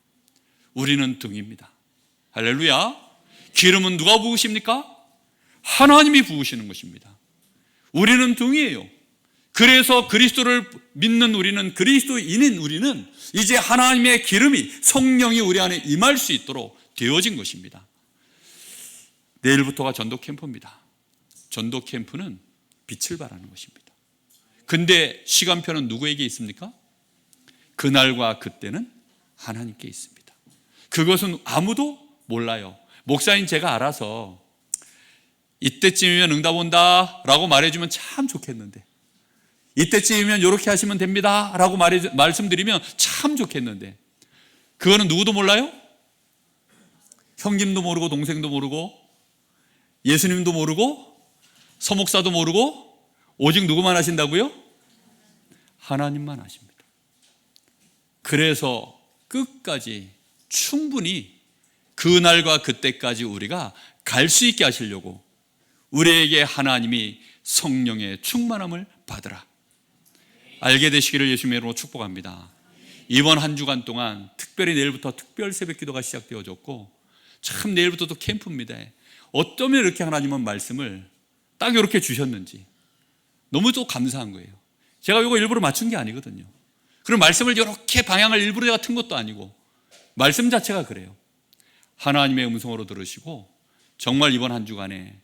우리는 등입니다. 할렐루야. 기름은 누가 부으십니까? 하나님이 부으시는 것입니다. 우리는 등이에요. 그래서 그리스도를 믿는 우리는, 그리스도인인 우리는 이제 하나님의 기름이, 성령이 우리 안에 임할 수 있도록 되어진 것입니다. 내일부터가 전도 캠프입니다. 전도 캠프는 빛을 발하는 것입니다. 근데 시간표는 누구에게 있습니까? 그날과 그때는 하나님께 있습니다. 그것은 아무도 몰라요. 목사인 제가 알아서 이때쯤이면 응답 온다 라고 말해주면 참 좋겠는데 이때쯤이면 이렇게 하시면 됩니다 라고 말씀드리면 참 좋겠는데, 그거는 누구도 몰라요? 형님도 모르고 동생도 모르고 예수님도 모르고 서목사도 모르고 오직 누구만 하신다고요? 하나님만 하십니다. 그래서 끝까지 충분히 그날과 그때까지 우리가 갈 수 있게 하시려고 우리에게 하나님이 성령의 충만함을 받으라 알게 되시기를 예수님의 이름으로 축복합니다. 이번 한 주간 동안 특별히 내일부터 특별 새벽 기도가 시작되어졌고, 참 내일부터 또 캠프입니다. 어쩌면 이렇게 하나님은 말씀을 딱 이렇게 주셨는지 너무 또 감사한 거예요. 제가 이거 일부러 맞춘 게 아니거든요. 그럼 말씀을 이렇게 방향을 일부러 제가 튼 것도 아니고, 말씀 자체가 그래요. 하나님의 음성으로 들으시고 정말 이번 한 주간에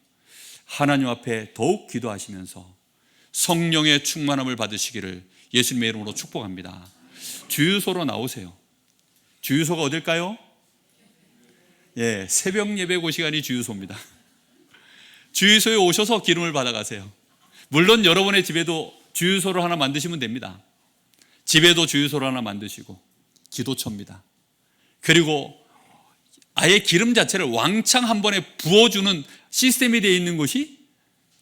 하나님 앞에 더욱 기도하시면서 성령의 충만함을 받으시기를 예수님의 이름으로 축복합니다. 주유소로 나오세요. 주유소가 어딜까요? 예, 새벽 예배 그 시간이 주유소입니다. 주유소에 오셔서 기름을 받아가세요. 물론 여러분의 집에도 주유소를 하나 만드시면 됩니다. 집에도 주유소를 하나 만드시고, 기도처입니다. 그리고 아예 기름 자체를 왕창 한 번에 부어주는 시스템이 되어 있는 곳이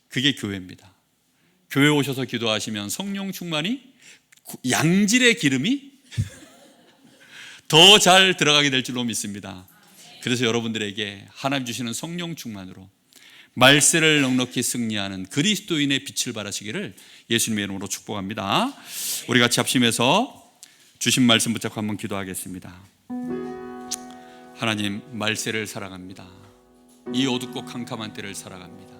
그게 교회입니다. 교회 오셔서 기도하시면 성령 충만이, 양질의 기름이 더 잘 들어가게 될 줄로 믿습니다. 그래서 여러분들에게 하나님 주시는 성령 충만으로 말세를 넉넉히 승리하는 그리스도인의 빛을 발하시기를 예수님의 이름으로 축복합니다. 우리 같이 합심해서 주신 말씀 붙잡고 한번 기도하겠습니다. 하나님, 말세를 살아갑니다. 이 어둡고 캄캄한 때를 살아갑니다.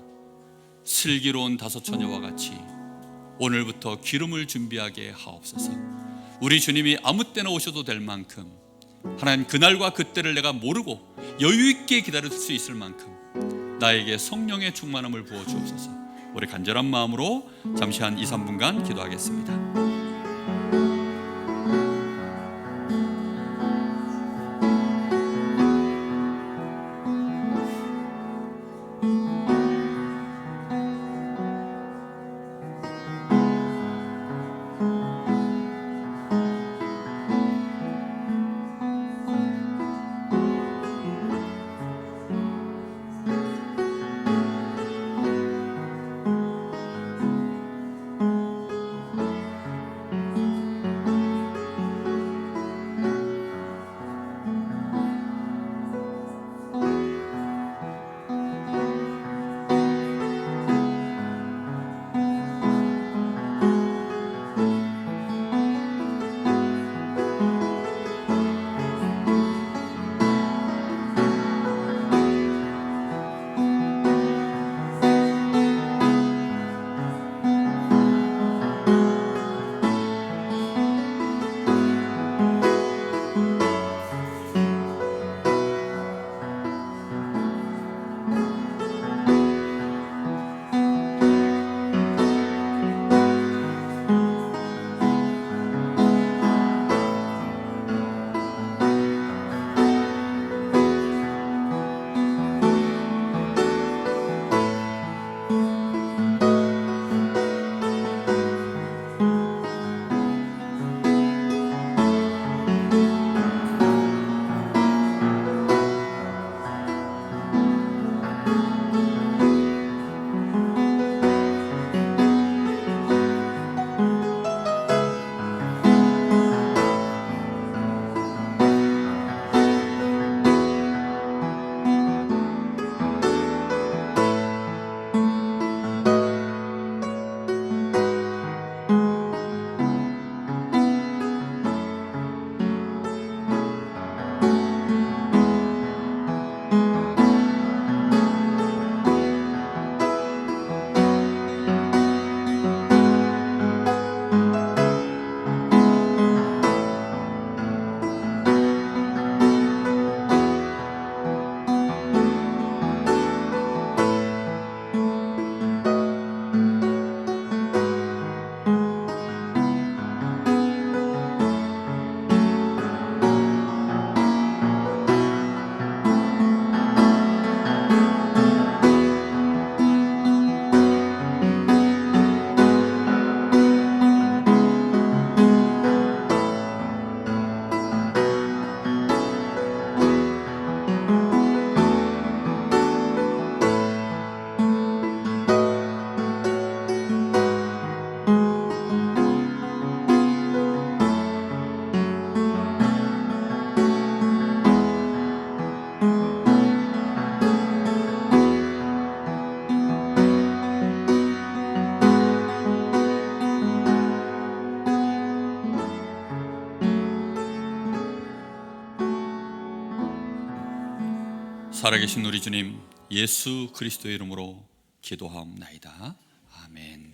슬기로운 다섯 처녀와 같이 오늘부터 기름을 준비하게 하옵소서. 우리 주님이 아무 때나 오셔도 될 만큼, 하나님 그날과 그때를 내가 모르고 여유 있게 기다릴 수 있을 만큼 나에게 성령의 충만함을 부어 주옵소서. 우리 간절한 마음으로 잠시 한 2, 3분간 기도하겠습니다. 살아계신 우리 주님 예수 그리스도의 이름으로 기도하옵나이다. 아멘.